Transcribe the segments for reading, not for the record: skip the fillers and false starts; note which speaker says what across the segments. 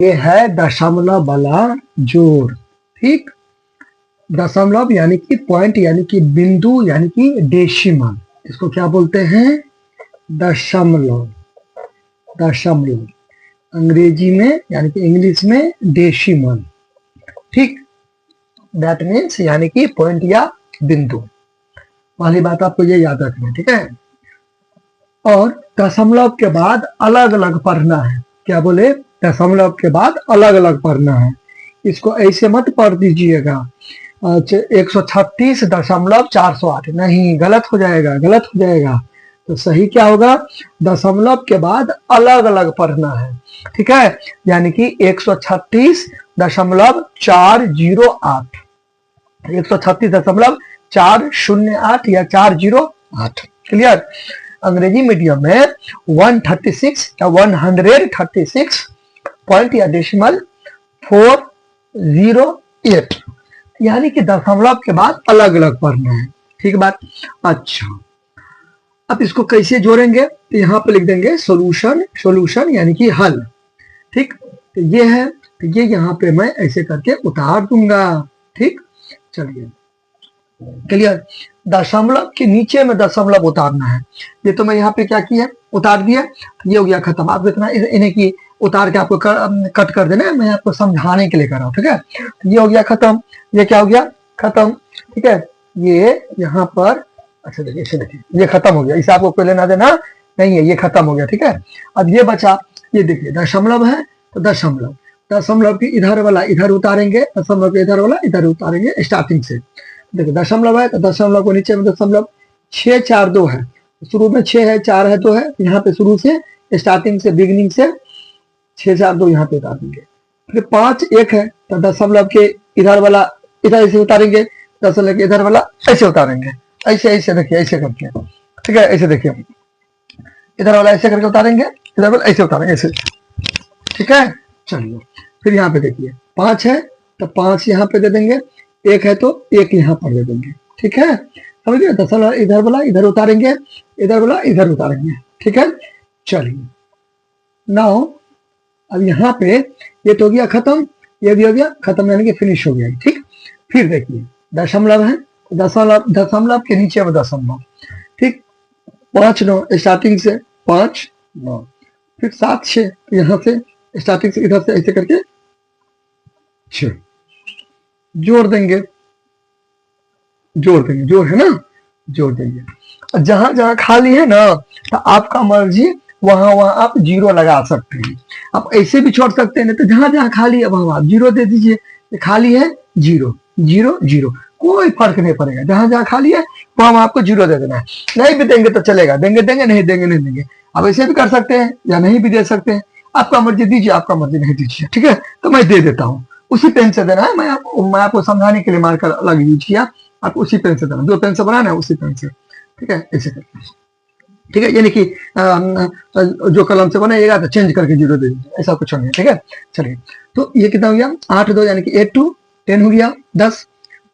Speaker 1: ये है दशमलव वाला जोड़। ठीक, दशमलव यानी कि पॉइंट यानी कि बिंदु यानी कि डेसिमल, इसको क्या बोलते हैं? दशमलव। दशमलव अंग्रेजी में यानी कि इंग्लिश में डेसिमल। ठीक, दैट मीन्स यानी कि पॉइंट या बिंदु। पहली बात आपको ये याद रखना है, ठीक है। और दशमलव के बाद अलग अलग पढ़ना है। क्या बोले? दशमलव के बाद अलग अलग पढ़ना है। इसको ऐसे मत पढ़ दीजिएगा 136.408, नहीं, गलत हो जाएगा, गलत हो जाएगा। तो सही क्या होगा? दशमलव के बाद अलग अलग पढ़ना है, ठीक है। यानी कि 136.408, 136.408 या 408। क्लियर? अंग्रेजी मीडियम में 136 या 136 पॉइंट या डेसिमल 408, यानी कि दशमलव के बाद अलग अलग पढ़ना है। ठीक बात। अच्छा, अब इसको कैसे जोड़ेंगे? तो यहाँ पे लिख देंगे सॉल्यूशन, सॉल्यूशन यानी कि हल। ठीक, तो ये है, तो ये यहाँ पे मैं ऐसे करके उतार दूंगा। ठीक, चलिए, क्लियर। दशमलव के नीचे में दशमलव उतारना है। ये तो मैं यहाँ पे क्या किया, उतार दिया, ये हो गया खत्म। आप इतना इन्हें की उतार के आपको कट कर देना है, मैं आपको समझाने के लिए कर रहा हूँ। ठीक है, ये हो गया खत्म, ये क्या हो गया? खत्म। ठीक है, ये यहाँ पर, अच्छा देखिए, इसे देखिए, ये खत्म हो गया, इसे आपको कोई लेना देना नहीं है, ये खत्म हो गया। ठीक है, अब ये बचा, ये देखिए दशमलव है, तो दशमलव, दशमलव की इधर वाला इधर उतारेंगे, दशमलव के इधर वाला इधर उतारेंगे स्टार्टिंग से। देखो दशमलव है तो दशमलव को नीचे में दशमलव, 6 4 2 है, शुरू में 6 है, 4 है, 2 है, यहाँ पे शुरू से स्टार्टिंग से बिगिनिंग से 6 4 2 यहाँ पे उतार देंगे। फिर 5 1 है तो दशमलव के इधर वाला इधर ऐसे उतारेंगे, दशमलव के इधर वाला ऐसे उतारेंगे, ऐसे ऐसे देखिए, ऐसे करके। ठीक है, ऐसे देखिए, इधर वाला ऐसे करके उतारेंगे, इधर वाला ऐसे उतारेंगे, ऐसे। ठीक है, चलिए, फिर यहाँ पे देखिए 5 है तो 5 यहाँ पे दे देंगे, 1 है तो 1 यहाँ पर दे देंगे। ठीक है, समझ गए? दशमलव इधर वाला इधर उतारेंगे, इधर वाला इधर उतारेंगे। ठीक है, चलिए, नाउ अब यहाँ पे ये तो हो गया खत्म, ये भी हो गया खत्म, यानी कि फिनिश हो गया। ठीक, फिर देखिए दशमलव है, दशमलव, दशमलव के नीचे में दशमलव। ठीक, 5 9 स्टार्टिंग से 5 9, फिर 7 6, यहाँ से स्टार्टिंग से इधर से ऐसे करके 6 जोड़ देंगे, जोड़ देंगे, जोड़ है ना, जोड़ देंगे। जहां जहां खाली है ना, तो आपका मर्जी, वहां वहां आप जीरो लगा सकते हैं। आप ऐसे भी छोड़ सकते हैं, नहीं तो जहां जहां खाली है वहां आप जीरो दे दीजिए। खाली है जीरो, जीरो जीरो, कोई फर्क नहीं पड़ेगा। जहां जहां खाली है वहां आपको जीरो दे देना है। नहीं भी देंगे तो चलेगा, देंगे देंगे, नहीं देंगे नहीं देंगे। आप ऐसे भी कर सकते हैं या नहीं भी दे सकते हैं, आपका मर्जी दीजिए, आपका मर्जी नहीं दीजिए। ठीक है, तो मैं दे देता हूँ, उसी पेन से देना है। मैं आपको समझाने के लिए मार्कर अलग यूज किया, आपको उसी पेन से देना, जो पेन से बनाना है उसी पेन से। ठीक है, ऐसे करके। ठीक है, यानी कि जो कलम से बनाइएगा तो चेंज करके जीरो दे दीजिए, ऐसा कुछ नहीं है। ठीक है, चलिए, तो ये कितना हो गया? 8 2 यानी कि 8 2 10 हो गया, 10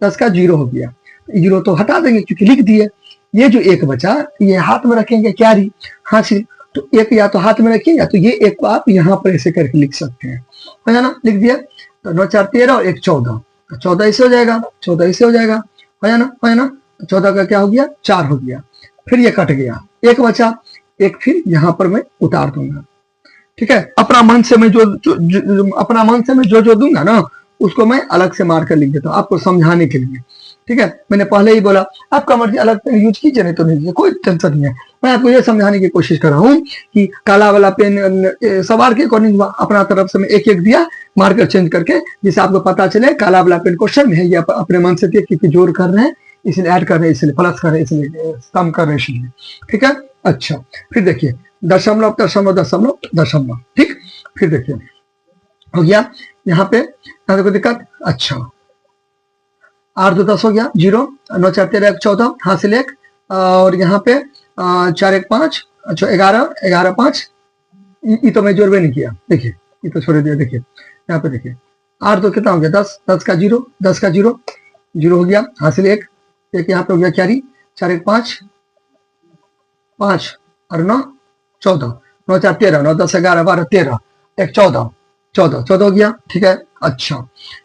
Speaker 1: 10 का जीरो हो गया। जीरो तो हटा देंगे क्योंकि लिख दिए। ये जो एक बचा, ये हाथ में रखेंगे, क्यारी हासिल, तो एक या तो हाथ में रखिए या तो ये एक को आप यहाँ पर ऐसे करके लिख सकते हैं, है ना। लिख दिया, तो 9 4 13 और 1 14, तो 14 ऐसे हो जाएगा, 14 ऐसे हो जाएगा, है ना, है ना। 14 का क्या हो गया? 4 हो गया। फिर ये कट गया, एक बचा, एक फिर यहाँ पर मैं उतार दूंगा। ठीक है, अपना मन से मैं अपना मन से मैं जो दूंगा ना, उसको मैं अलग से मार कर लिख देता हूँ आपको समझाने के लिए। ठीक है, मैंने पहले ही बोला, आपका मर्जी अलग पेन यूज कीजिए, नहीं तो नहीं कीजिए, कोई टेंशन नहीं है। मैं आपको ये समझाने की कोशिश कर रहा हूँ कि काला वाला पेन सवार के अकॉर्डिंग अपना तरफ से मैं एक एक दिया, मार्कर चेंज करके, जिससे आपको पता चले काला वाला पेन क्वेश्चन में है, ये अपने मन से दिए क्योंकि जोड़ कर रहे हैं, इसलिए ऐड कर रहे हैं, इसलिए प्लस कर रहे हैं, इसलिए कम कर रहे हैं, इसलिए। ठीक है, अच्छा, फिर देखिए दशमलव दशमलव दशमलव दशमलव। ठीक, फिर देखिए हो गया यहाँ पे, यहाँ देखो दिक्कत। अच्छा, 8 2 10 हो गया, 0 9 4 13 1 14, हासिल 1, और यहाँ पे 4 1 5, अच्छा 11 11 5, ये तो मैं जोड़वे नहीं किया, देखिए ये तो छोड़ दिया। देखिए यहाँ पे देखिए 8 2 कितना हो गया? 10 10 का 0, 10 का 0 0 हो गया, हासिल 1 1, यहाँ पे हो गया क्यारी, 4 1 5 5 और 9 14, 9 4 13, 9 10 11 12 13 1 14, 14 14 हो गया, ठीक है। अच्छा,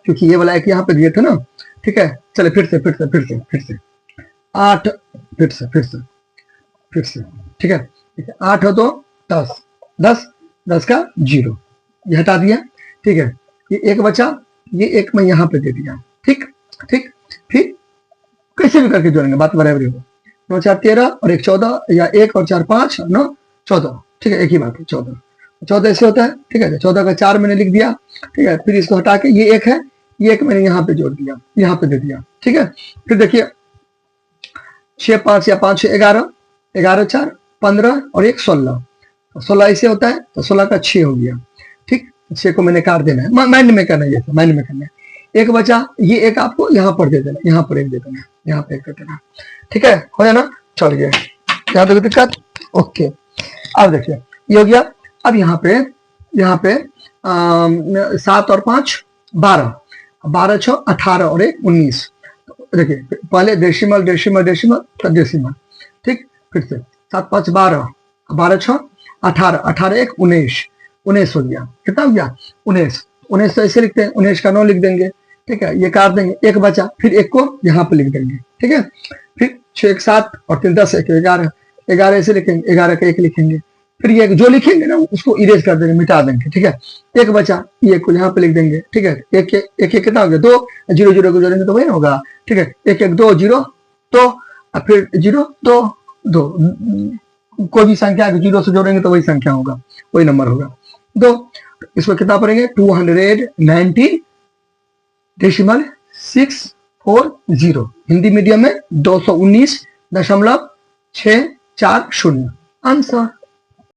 Speaker 1: क्योंकि ये वाला एक यहाँ पे दिए थे ना, ठीक है। चले फिर से 8, फिर से, ठीक है। 8 हो तो 10, 10 का 0, ये हटा दिया, ठीक है। ये एक बचा, ये एक मैं यहाँ पे दे दिया, ठीक ठीक। फिर कैसे भी करके जोड़ेंगे, बात बराबर होगा। 9 4 13 और 1 14, या 1 और 4 5 और 9 14, ठीक है, एक ही बात है। 14 ऐसे होता है, ठीक है। 14 का 4 मैंने लिख दिया, ठीक है। फिर इसको हटा के ये एक है, ये एक मैंने यहाँ पे जोड़ दिया, यहाँ पे दे दिया, ठीक है। फिर देखिए 6 5 या 5 6 11, 11 4 15 और 1 16, 16 ऐसे होता है, तो 16 का 6 हो गया, ठीक। 6 को मैंने काट देना है, माइंड में करना है, जैसे माइंड में करना है। एक बचा, ये एक आपको यहाँ पर दे देना, यहाँ पर एक दे देना, यहाँ पे एक दे देना, ठीक है। हो जाना, चल गया, यहाँ तक दिक्कत, ओके। अब देखिए ये हो गया। अब यहाँ पे 7 और 5 12, 12 6 18 और 1 19। देखिए पहले डेसिमल डेसिमल डेसिमल तब डेसिमल, ठीक। फिर से 7 5 12, 12 6 18, 18 1 19, 19 हो गया। कितना हो गया? 19। 19 तो ऐसे लिखते हैं, 19 का 9 लिख देंगे, ठीक है। ये काट देंगे, एक बचा, फिर एक को यहाँ पे लिख देंगे, ठीक है। फिर 6 1 7 और 3 10 1 11, 11 ऐसे लिखेंगे, 11 का 1 लिखेंगे। फिर ये जो लिखेंगे ना उसको इरेज कर देंगे, मिटा देंगे, ठीक है। एक बचा, ये को यहाँ पे लिख देंगे, ठीक है। एक एक कितना हो गया? 2, 0 0 को जोड़ेंगे तो वही होगा, ठीक है। 1 1 2 0, तो फिर 0 2 2, कोई भी संख्या 0 से जोड़ेंगे तो वही संख्या होगा, वही नंबर होगा 2। इसको कितना पढ़ेंगे? 219 डेसिमल 640। हिंदी मीडियम में 219.640 आंसर।